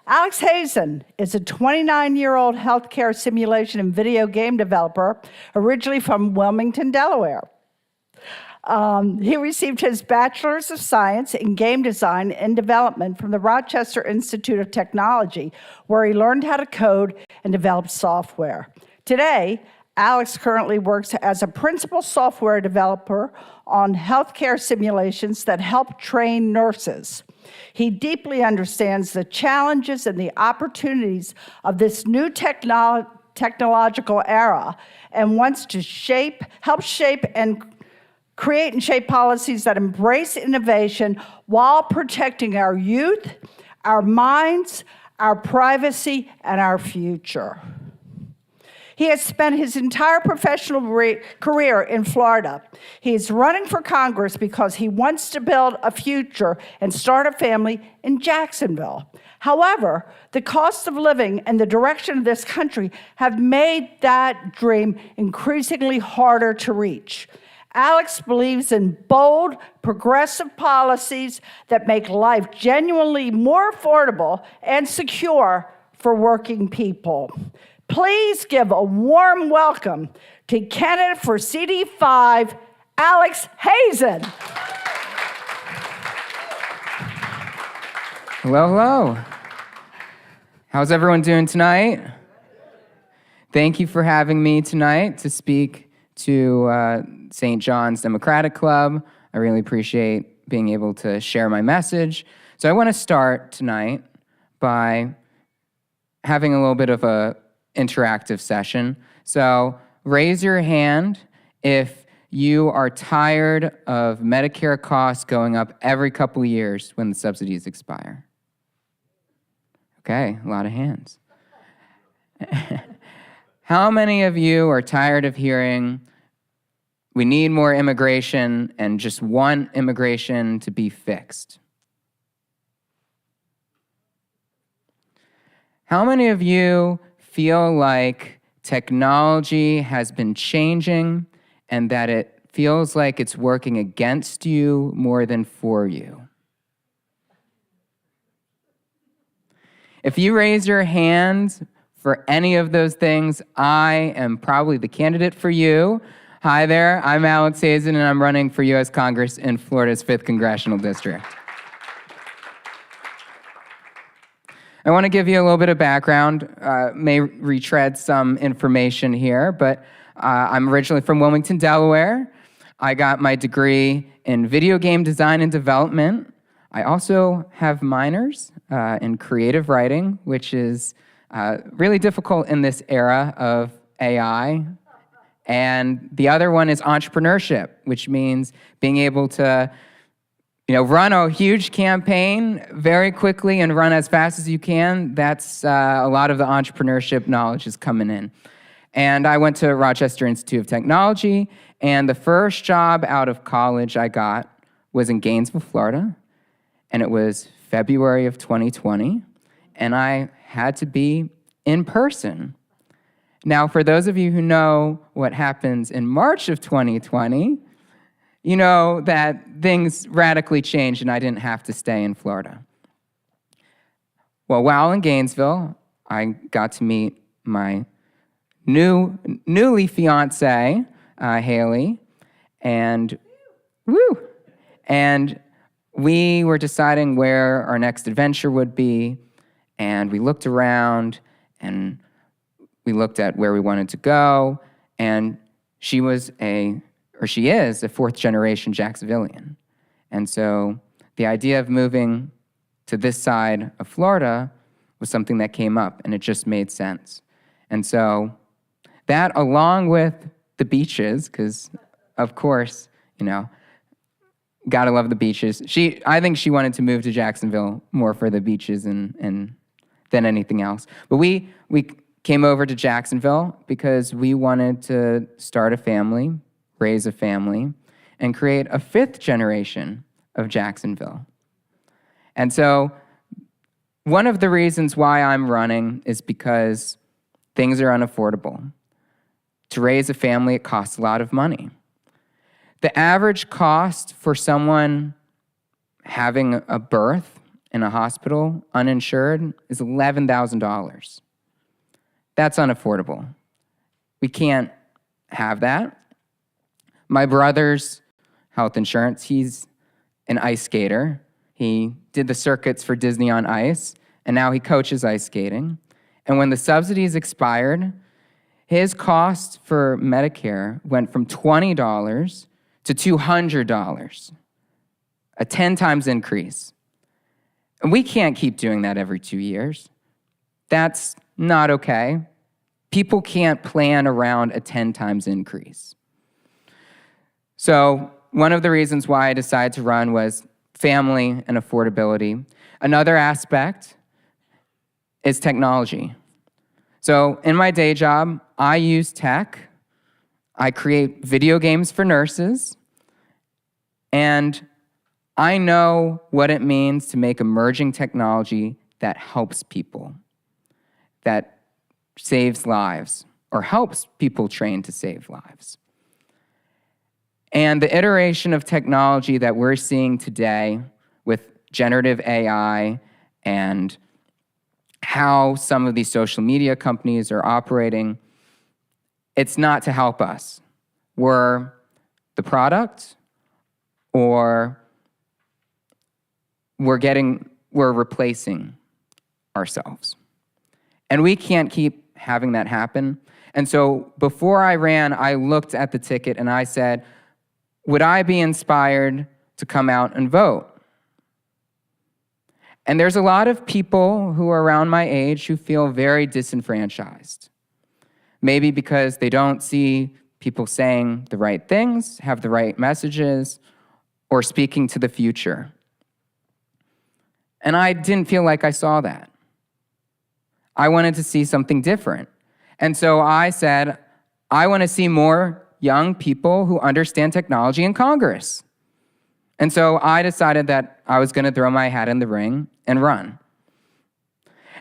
Alex Hazen is a 29-year-old healthcare simulation and video game developer, originally from Wilmington, Delaware. He received his Bachelor's of Science in Game Design and Development from the Rochester Institute of Technology, where he learned how to code and develop software. Today, Alex currently works as a principal software developer on healthcare simulations that help train nurses. He deeply understands the challenges and the opportunities of this new technological era and wants to help shape and create and shape policies that embrace innovation while protecting our youth, our minds, our privacy, and our future. He has spent his entire professional career in Florida. He is running for Congress because he wants to build a future and start a family in Jacksonville. However, the cost of living and the direction of this country have made that dream increasingly harder to reach. Alex believes in bold, progressive policies that make life genuinely more affordable and secure for working people. Please give a warm welcome to candidate for CD5, Alex Hazen. Hello, hello. How's everyone doing tonight? Thank you for having me tonight to speak to St. John's Democratic Club. I really appreciate being able to share my message. So I want to start tonight by having a little bit of a interactive session. So raise your hand if you are tired of Medicare costs going up every couple years when the subsidies expire. Okay, a lot of hands. How many of you are tired of hearing we need more immigration and just want immigration to be fixed? How many of you feel like technology has been changing and that it feels like it's working against you more than for you? If you raise your hand for any of those things, I am probably the candidate for you. Hi there, I'm Alex Hazen, and I'm running for U.S. Congress in Florida's 5th Congressional District. I want to give you a little bit of background, may retread some information here, but I'm originally from Wilmington, Delaware. I got my degree in video game design and development. I also have minors in creative writing, which is really difficult in this era of AI. And the other one is entrepreneurship, which means being able to run a huge campaign very quickly and run as fast as you can. That's a lot of the entrepreneurship knowledge is coming in. And I went to Rochester Institute of Technology, and the first job out of college I got was in Gainesville, Florida, and it was February of 2020, and I had to be in person. Now, for those of you who know what happens in March of 2020, you know that things radically changed and I didn't have to stay in Florida. Well, while in Gainesville, I got to meet my newly fiance, Haley, and we were deciding where our next adventure would be, and we looked around and we looked at where we wanted to go, and she is a 4th-generation Jacksonvillian. And so the idea of moving to this side of Florida was something that came up, and it just made sense. And so that, along with the beaches, because, of course, gotta love the beaches. I think she wanted to move to Jacksonville more for the beaches and than anything else. But we came over to Jacksonville because we wanted to start a family, raise a family, and create a 5th generation of Jacksonville. And so one of the reasons why I'm running is because things are unaffordable. To raise a family, it costs a lot of money. The average cost for someone having a birth in a hospital, uninsured, is $11,000. That's unaffordable. We can't have that. My brother's health insurance, he's an ice skater. He did the circuits for Disney on Ice, and now he coaches ice skating. And when the subsidies expired, his cost for Medicare went from $20 to $200, a 10 times increase. And we can't keep doing that every 2 years. That's not okay. People can't plan around a 10 times increase. So one of the reasons why I decided to run was family and affordability. Another aspect is technology. So in my day job, I use tech. I create video games for nurses. And I know what it means to make emerging technology that helps people, that saves lives, or helps people train to save lives. And the iteration of technology that we're seeing today with generative AI and how some of these social media companies are operating, it's not to help us. We're the product, or we're replacing ourselves. And we can't keep having that happen. And so before I ran, I looked at the ticket and I said, would I be inspired to come out and vote? And there's a lot of people who are around my age who feel very disenfranchised. Maybe because they don't see people saying the right things, have the right messages, or speaking to the future. And I didn't feel like I saw that. I wanted to see something different. And so I said, I want to see more young people who understand technology in Congress. And so I decided that I was going to throw my hat in the ring and run.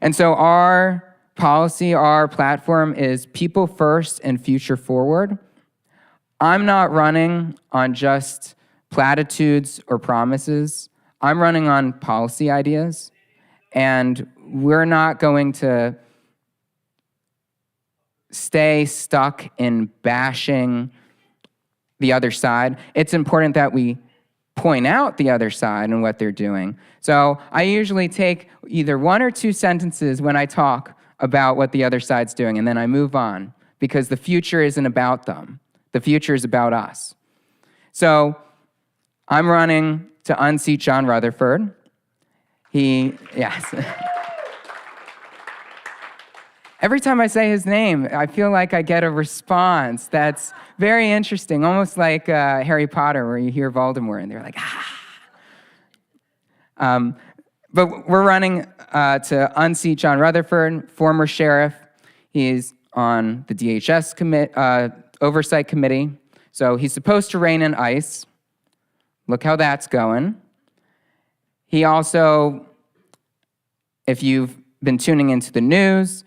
And so our policy, our platform is people first and future forward. I'm not running on just platitudes or promises. I'm running on policy ideas. And we're not going to stay stuck in bashing the other side. It's important that we point out the other side and what they're doing. So I usually take either 1 or 2 sentences when I talk about what the other side's doing, and then I move on, because the future isn't about them. The future is about us. So I'm running to unseat John Rutherford. Yes. Every time I say his name, I feel like I get a response that's very interesting, almost like Harry Potter, where you hear Voldemort and they're like, ah. But we're running to unseat John Rutherford, former sheriff. He's on the DHS oversight committee. So he's supposed to rein in ICE. Look how that's going. He also, if you've been tuning into the news,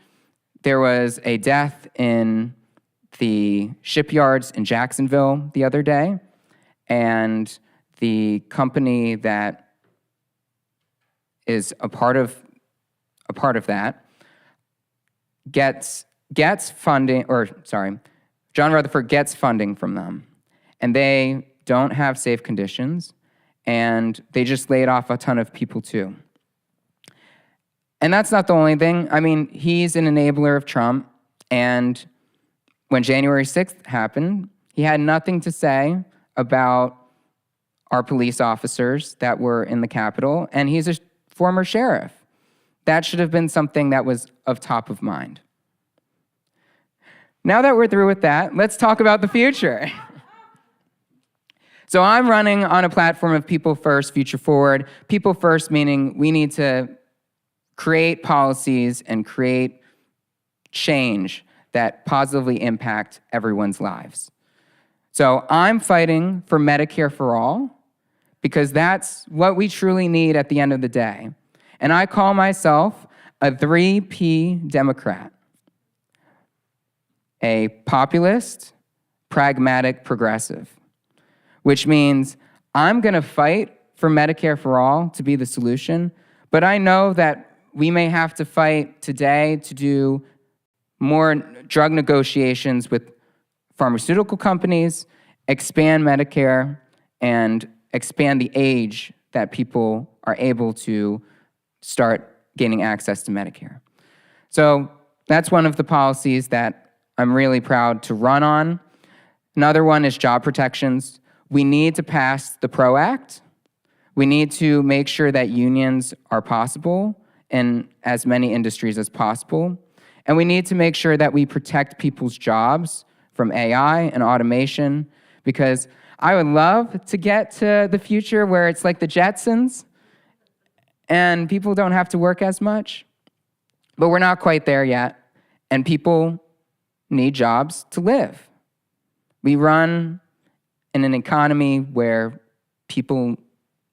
there was a death in the shipyards in Jacksonville the other day, and the company that is a part of that gets funding, John Rutherford gets funding from them, and they don't have safe conditions, and they just laid off a ton of people too. And that's not the only thing. I mean, he's an enabler of Trump, and when January 6th happened, he had nothing to say about our police officers that were in the Capitol, and he's a former sheriff. That should have been something that was of top of mind. Now that we're through with that, let's talk about the future. So I'm running on a platform of people first, future forward. People first meaning we need to create policies and create change that positively impact everyone's lives. So I'm fighting for Medicare for all, because that's what we truly need at the end of the day. And I call myself a 3P Democrat: a populist, pragmatic, progressive, which means I'm going to fight for Medicare for all to be the solution, But I know that we may have to fight today to do more drug negotiations with pharmaceutical companies, expand Medicare, and expand the age that people are able to start gaining access to Medicare. So that's one of the policies that I'm really proud to run on. Another one is job protections. We need to pass the PRO Act. We need to make sure that unions are possible in as many industries as possible. And we need to make sure that we protect people's jobs from AI and automation, because I would love to get to the future where it's like the Jetsons and people don't have to work as much. But we're not quite there yet, and people need jobs to live. We run in an economy where people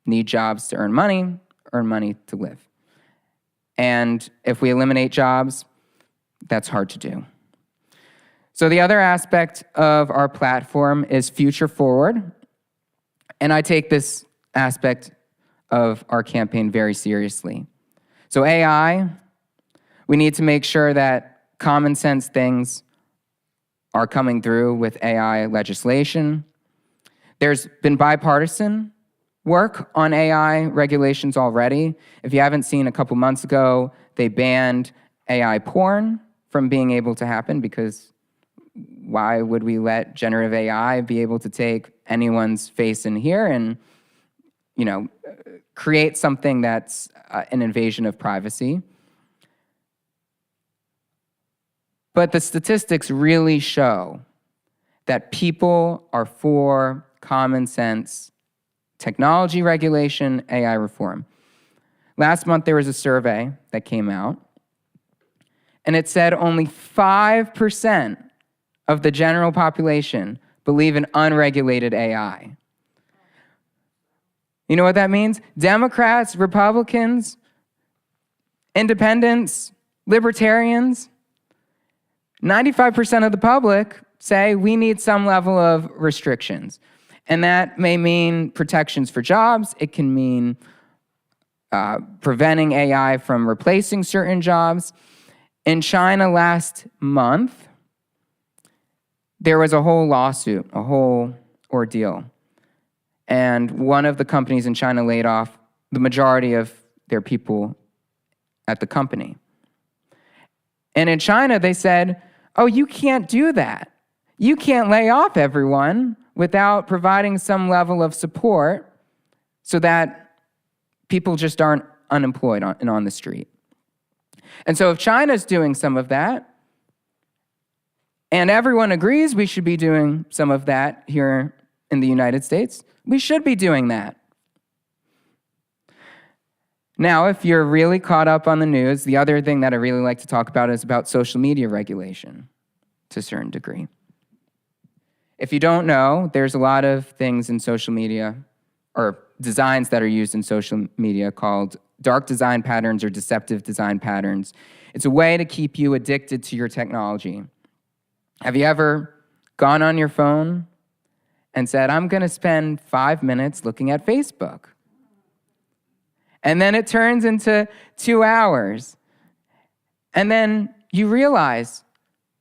need jobs to earn money to live. And if we eliminate jobs, that's hard to do. So the other aspect of our platform is future forward. And I take this aspect of our campaign very seriously. So AI, we need to make sure that common sense things are coming through with AI legislation. There's been bipartisan work on AI regulations already. If you haven't seen, a couple months ago, they banned AI porn from being able to happen, because why would we let generative AI be able to take anyone's face in here and, create something that's an invasion of privacy? But the statistics really show that people are for common sense technology regulation, AI reform. Last month, there was a survey that came out, and it said only 5% of the general population believe in unregulated AI. You know what that means? Democrats, Republicans, independents, libertarians, 95% of the public say we need some level of restrictions. And that may mean protections for jobs. It can mean preventing AI from replacing certain jobs. In China last month, there was a whole lawsuit, a whole ordeal. And one of the companies in China laid off the majority of their people at the company. And in China, they said, oh, you can't do that. You can't lay off everyone without providing some level of support so that people just aren't unemployed and on the street. And so if China's doing some of that, and everyone agrees we should be doing some of that here in the United States, we should be doing that. Now, if you're really caught up on the news, the other thing that I really like to talk about is about social media regulation to a certain degree. If you don't know, there's a lot of things in social media, or designs that are used in social media, called dark design patterns or deceptive design patterns. It's a way to keep you addicted to your technology. Have you ever gone on your phone and said, I'm going to spend 5 minutes looking at Facebook? And then it turns into 2 hours. And then you realize,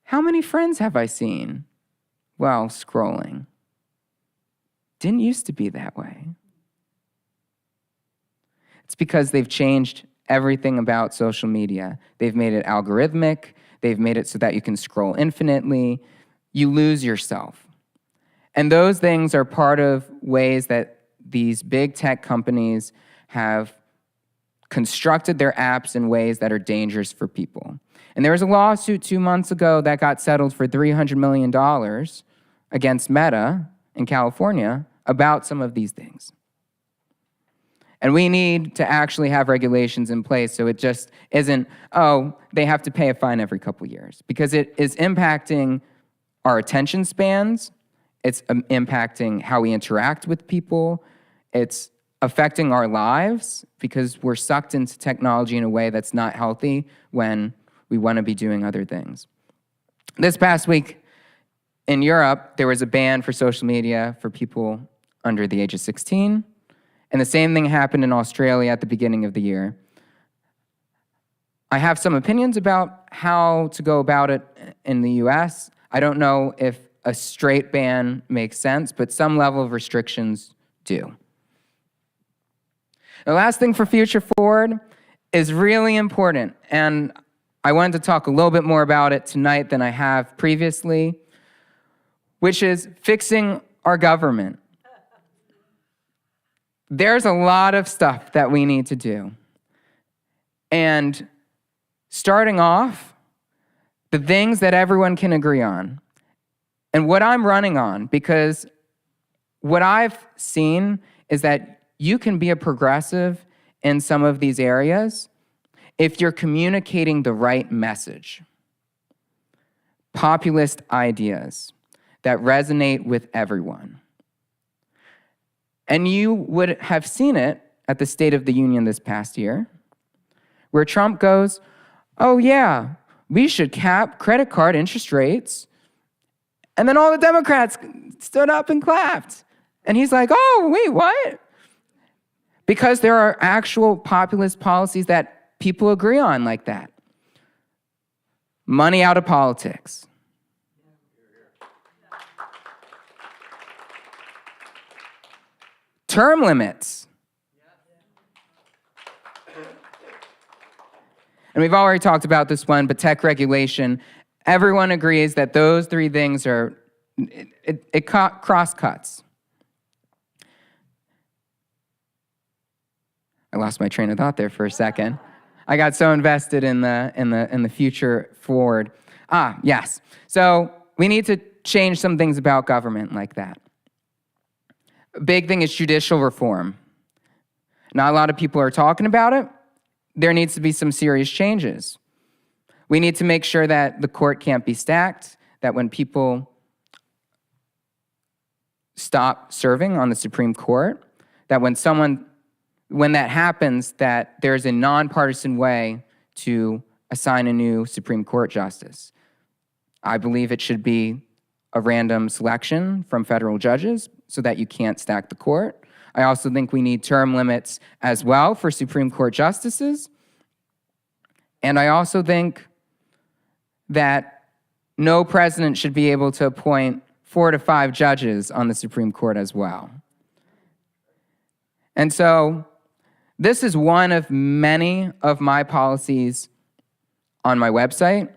how many friends have I seen while scrolling? Didn't used to be that way. It's because they've changed everything about social media. They've made it algorithmic. They've made it so that you can scroll infinitely. You lose yourself. And those things are part of ways that these big tech companies have constructed their apps in ways that are dangerous for people. And there was a lawsuit 2 months ago that got settled for $300 million against Meta in California about some of these things. And we need to actually have regulations in place so it just isn't, oh, they have to pay a fine every couple years, because it is impacting our attention spans. It's impacting how we interact with people. It's affecting our lives because we're sucked into technology in a way that's not healthy when we want to be doing other things. This past week in Europe, there was a ban for social media for people under the age of 16. And the same thing happened in Australia at the beginning of the year. I have some opinions about how to go about it in the US. I don't know if a straight ban makes sense, but some level of restrictions do. The last thing for Future Forward is really important, and I wanted to talk a little bit more about it tonight than I have previously, which is fixing our government. There's a lot of stuff that we need to do. And starting off, the things that everyone can agree on, and what I'm running on, because what I've seen is that you can be a progressive in some of these areas if you're communicating the right message. Populist ideas that resonate with everyone. And you would have seen it at the State of the Union this past year, where Trump goes, oh yeah, we should cap credit card interest rates. And then all the Democrats stood up and clapped. And he's like, oh, wait, what? Because there are actual populist policies that people agree on like that. Money out of politics. Term limits. And we've already talked about this one, but tech regulation, everyone agrees that those three things are, it cross-cuts. I lost my train of thought there for a second. I got so invested in the future forward. Yes. So we need to change some things about government like that. A big thing is judicial reform. Not a lot of people are talking about it. There needs to be some serious changes. We need to make sure that the court can't be stacked, that when people stop serving on the Supreme Court, that when that happens, that there's a nonpartisan way to assign a new Supreme Court justice. I believe it should be a random selection from federal judges so that you can't stack the court. I also think we need term limits as well for Supreme Court justices. And I also think that no president should be able to appoint 4 to 5 judges on the Supreme Court as well. And so this is one of many of my policies on my website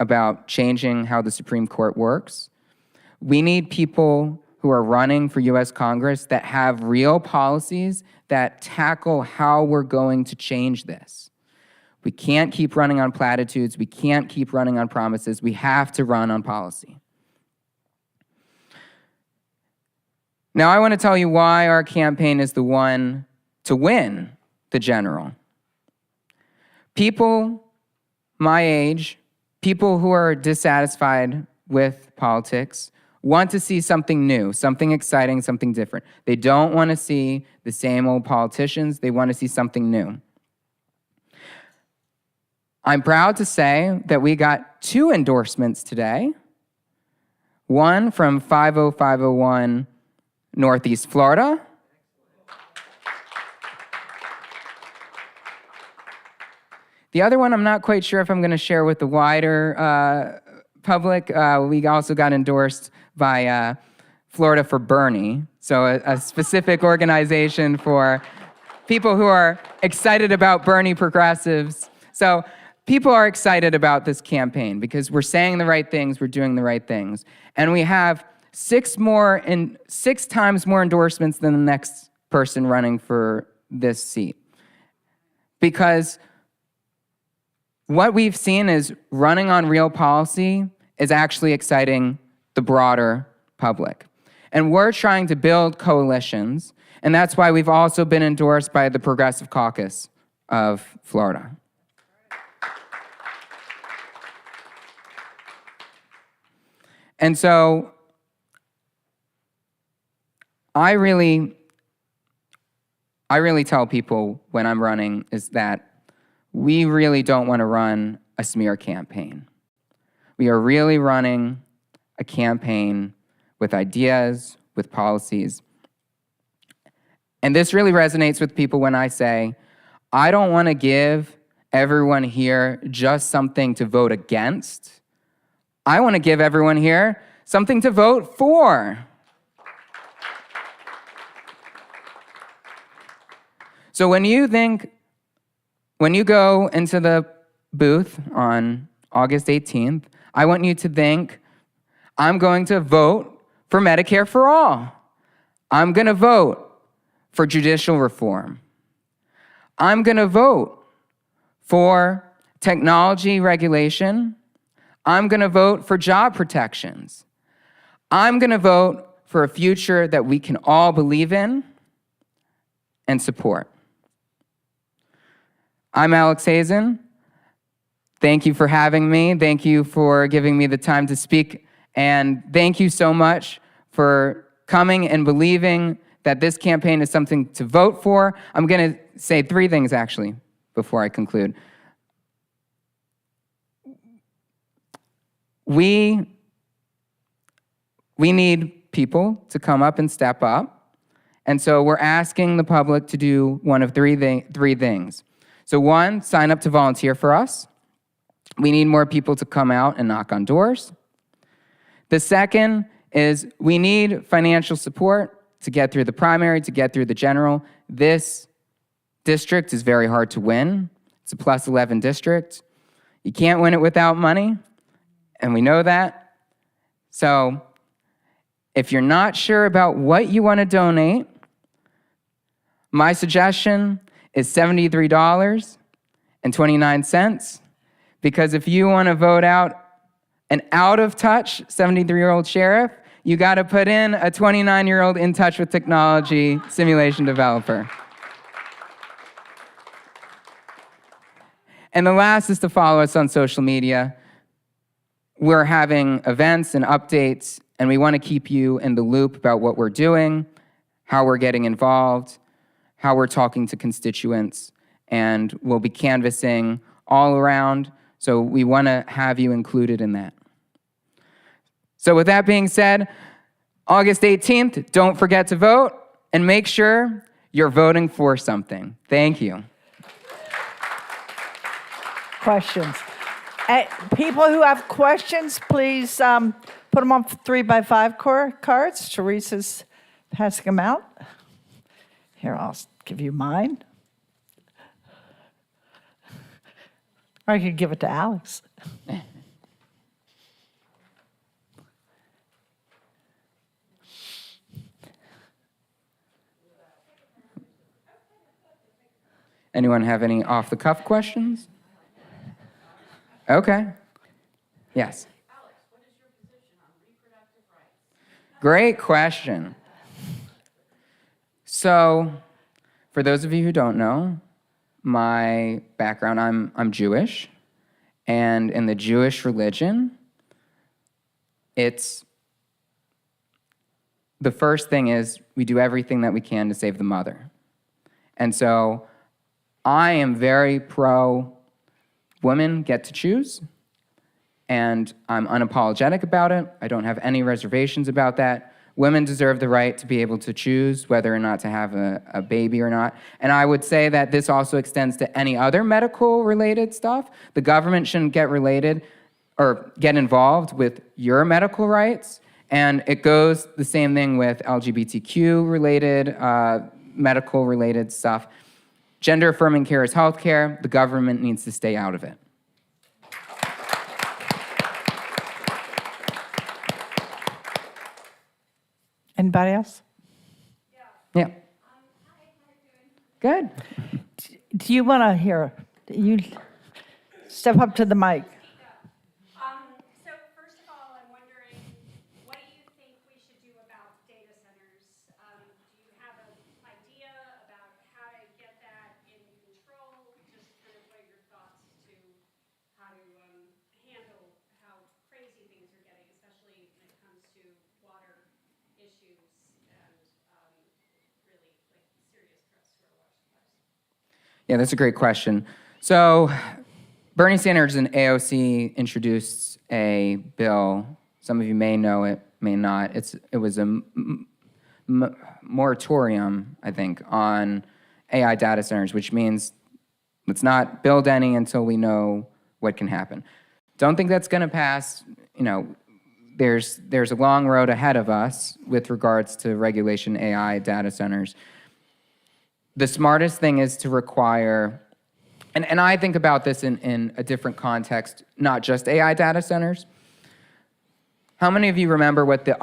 about changing how the Supreme Court works. We need people who are running for US Congress that have real policies that tackle how we're going to change this. We can't keep running on platitudes. We can't keep running on promises. We have to run on policy. Now, I want to tell you why our campaign is the one to win the general. People my age, people who are dissatisfied with politics, want to see something new, something exciting, something different. They don't want to see the same old politicians. They want to see something new. I'm proud to say that we got 2 endorsements today. One from 50501 Northeast Florida. The other one, I'm not quite sure if I'm going to share with the wider public. We also got endorsed by Florida for Bernie, so a specific organization for people who are excited about Bernie progressives. So people are excited about this campaign because we're saying the right things, we're doing the right things. And we have 6 times more endorsements than the next person running for this seat. Because what we've seen is running on real policy is actually exciting the broader public. And we're trying to build coalitions, and that's why we've also been endorsed by the Progressive Caucus of Florida. And so I really tell people when I'm running is that we really don't want to run a smear campaign. We are really running a campaign with ideas, with policies. And this really resonates with people when I say, I don't want to give everyone here just something to vote against. I want to give everyone here something to vote for. So when you go into the booth on August 18th, I want you to think, I'm going to vote for Medicare for all. I'm going to vote for judicial reform. I'm going to vote for technology regulation. I'm going to vote for job protections. I'm going to vote for a future that we can all believe in and support. I'm Alex Hazen. Thank you for having me. Thank you for giving me the time to speak. And thank you so much for coming and believing that this campaign is something to vote for. I'm going to say 3 things, actually, before I conclude. We need people to come up and step up. And so we're asking the public to do one of three things. So 1, sign up to volunteer for us. We need more people to come out and knock on doors. The second is we need financial support to get through the primary, to get through the general. This district is very hard to win. It's a +11 district. You can't win it without money, and we know that. So if you're not sure about what you want to donate, my suggestion is $73.29, because if you want to vote out an out-of-touch 73-year-old sheriff, you got to put in a 29-year-old in touch with technology simulation developer. And the last is to follow us on social media. We're having events and updates, and we want to keep you in the loop about what we're doing, how we're getting involved, how we're talking to constituents, and we'll be canvassing all around, so we want to have you included in that. So with that being said, August 18th, don't forget to vote, and make sure you're voting for something. Thank you. Questions? People who have questions, please put them on 3x5 cards. Teresa's passing them out. Here, I'll give you mine. Or I could give it to Alex. Anyone have any off-the-cuff questions? Okay. Yes. Alex, what is your position on reproductive rights? Great question. So, for those of you who don't know, my background, I'm Jewish, and in the Jewish religion, the first thing is we do everything that we can to save the mother. And so I am very pro women get to choose, and I'm unapologetic about it. I don't have any reservations about that. Women deserve the right to be able to choose whether or not to have a baby or not. And I would say that this also extends to any other medical-related stuff. The government shouldn't get involved with your medical rights. And it goes the same thing with LGBTQ-related, medical-related stuff. Gender-affirming care is healthcare. The government needs to stay out of it. Anybody else? Yeah. Hi, how you doing? Good. Do you want to hear? You step up to the mic. So first of all, I'm wondering, what do you think we should do about data centers? Do you have an idea about how to get that in control? Just kind of what are your thoughts to how to handle how crazy things are getting, especially when it comes to water issues and really like serious threats to our water supplies? Yeah, that's a great question. So Bernie Sanders and AOC introduced a bill. Some of you may know it, may not. It was a moratorium, I think, on AI data centers, which means Let's not build any until we know what can happen. Don't think that's going to pass. There's a long road ahead of us with regards to regulation AI data centers. The smartest thing is to require, and I think about this in a different context, not just AI data centers. How many of you remember what the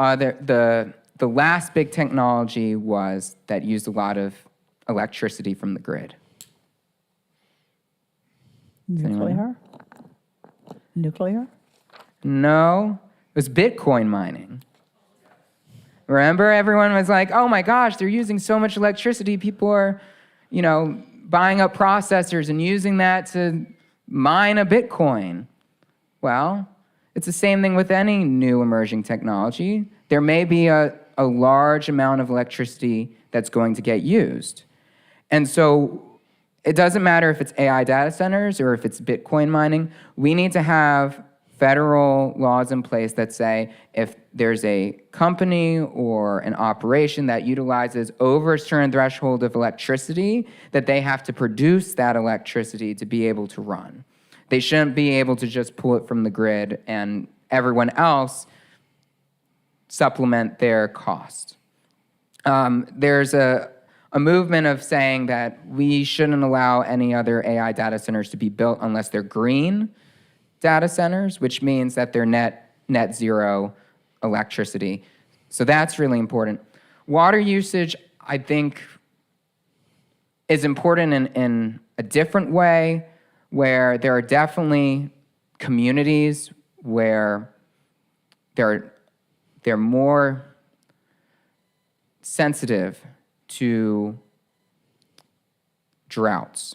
last big technology was that used a lot of electricity from the grid? Nuclear? No, it was Bitcoin mining. Remember, everyone was like, oh my gosh, they're using so much electricity. People are, buying up processors and using that to mine a Bitcoin. Well, it's the same thing with any new emerging technology. There may be a large amount of electricity that's going to get used. And so it doesn't matter if it's AI data centers or if it's Bitcoin mining. We need to have federal laws in place that say if there's a company or an operation that utilizes over a certain threshold of electricity, that they have to produce that electricity to be able to run. They shouldn't be able to just pull it from the grid and everyone else supplement their cost. There's a movement of saying that we shouldn't allow any other AI data centers to be built unless they're green data centers, which means that they're net zero electricity. So that's really important. Water usage, I think, is important in a different way, where there are definitely communities where they're more sensitive to droughts.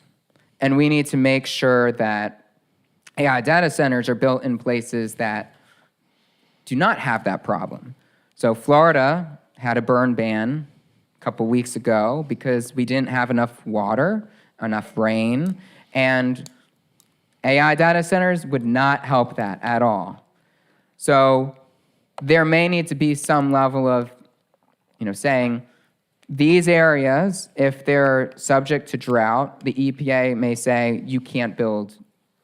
And we need to make sure that AI data centers are built in places that do not have that problem. So Florida had a burn ban a couple weeks ago because we didn't have enough water, enough rain, and AI data centers would not help that at all. So there may need to be some level of, saying these areas, if they're subject to drought, the EPA may say you can't build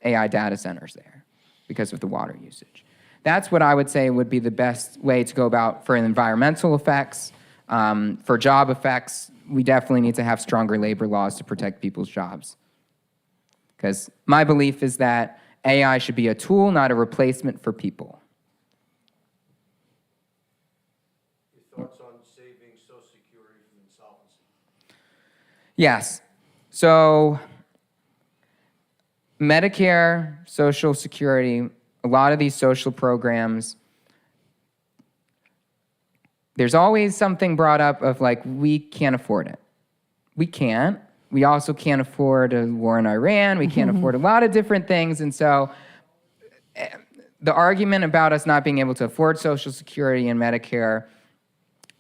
AI data centers there because of the water usage. That's what I would say would be the best way to go about for environmental effects. For job effects, we definitely need to have stronger labor laws to protect people's jobs. Because my belief is that AI should be a tool, not a replacement for people. Your thoughts on saving Social Security from insolvency? Yes. So Medicare, Social Security, a lot of these social programs, there's always something brought up of like, we can't afford it. We can't. We also can't afford a war in Iran. We can't afford a lot of different things. And so the argument about us not being able to afford Social Security and Medicare,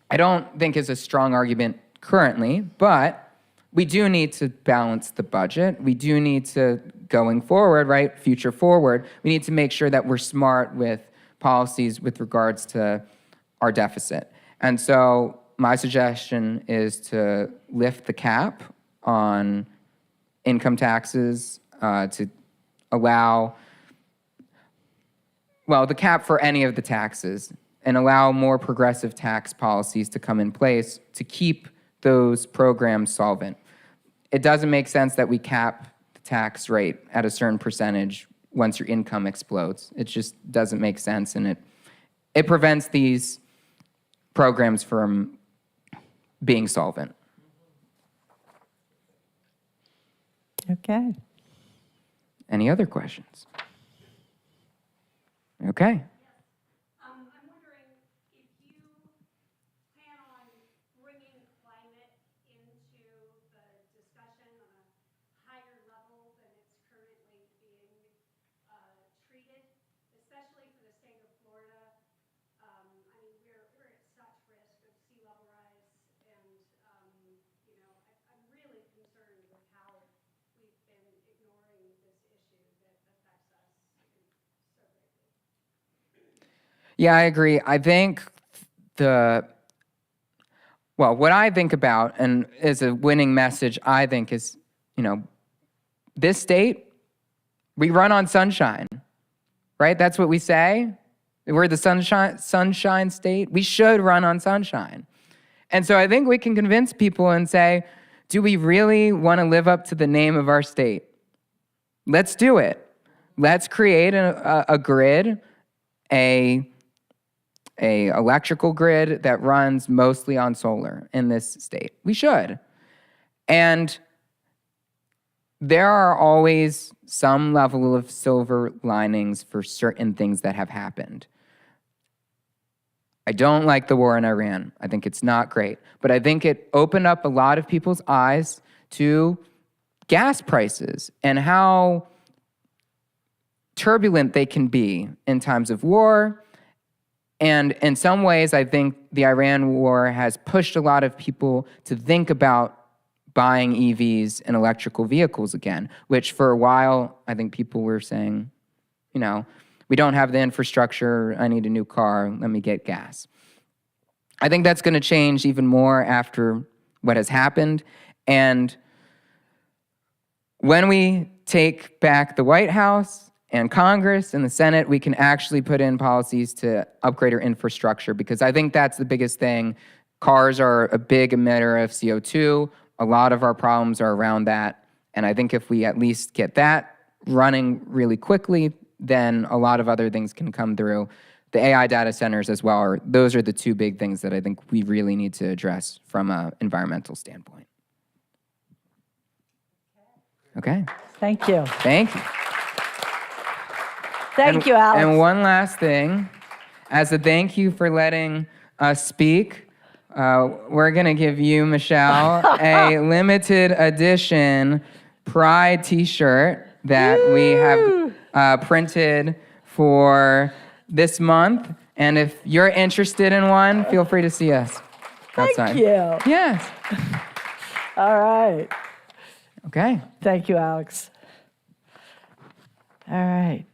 I don't think is a strong argument currently, but we do need to balance the budget. We do need to, going forward, right, future forward, we need to make sure that we're smart with policies with regards to our deficit. And so my suggestion is to lift the cap on income taxes, to allow, the cap for any of the taxes, and allow more progressive tax policies to come in place to keep those programs solvent. It doesn't make sense that we cap the tax rate at a certain percentage once your income explodes. It just doesn't make sense, and it prevents these programs from being solvent. Okay. Any other questions? Okay. I'm wondering if you plan on bringing climate into the discussion on a higher level than it's currently being treated, especially for the state of Florida. We're at such risk of sea level rise, and I'm really concerned with how we've been ignoring this issue that affects us so greatly. Yeah, I agree. I think what I think about, and is a winning message, I think is, this state, we run on sunshine, right? That's what we say. We're the sunshine state. We should run on sunshine. And so I think we can convince people and say, do we really want to live up to the name of our state? Let's do it. Let's create a grid, a electrical grid that runs mostly on solar in this state. We should. And there are always some level of silver linings for certain things that have happened. I don't like the war in Iran. I think it's not great. But I think it opened up a lot of people's eyes to gas prices and how turbulent they can be in times of war. And in some ways, I think the Iran war has pushed a lot of people to think about buying EVs and electrical vehicles again, which for a while, I think people were saying, you know, we don't have the infrastructure, I need a new car, let me get gas. I think that's gonna change even more after what has happened. And when we take back the White House and Congress and the Senate, we can actually put in policies to upgrade our infrastructure, because I think that's the biggest thing. Cars are a big emitter of CO2. A lot of our problems are around that. And I think if we at least get that running really quickly, then a lot of other things can come through. The AI data centers as well, those are the two big things that I think we really need to address from an environmental standpoint. Okay. Thank you. Thank you. Thank you, Alex. And one last thing, as a thank you for letting us speak, we're gonna give you, Michelle, a limited edition Pride t-shirt that we have printed for this month. And if you're interested in one, feel free to see us outside. Thank you. Yes. All right. Okay. Thank you, Alex. All right.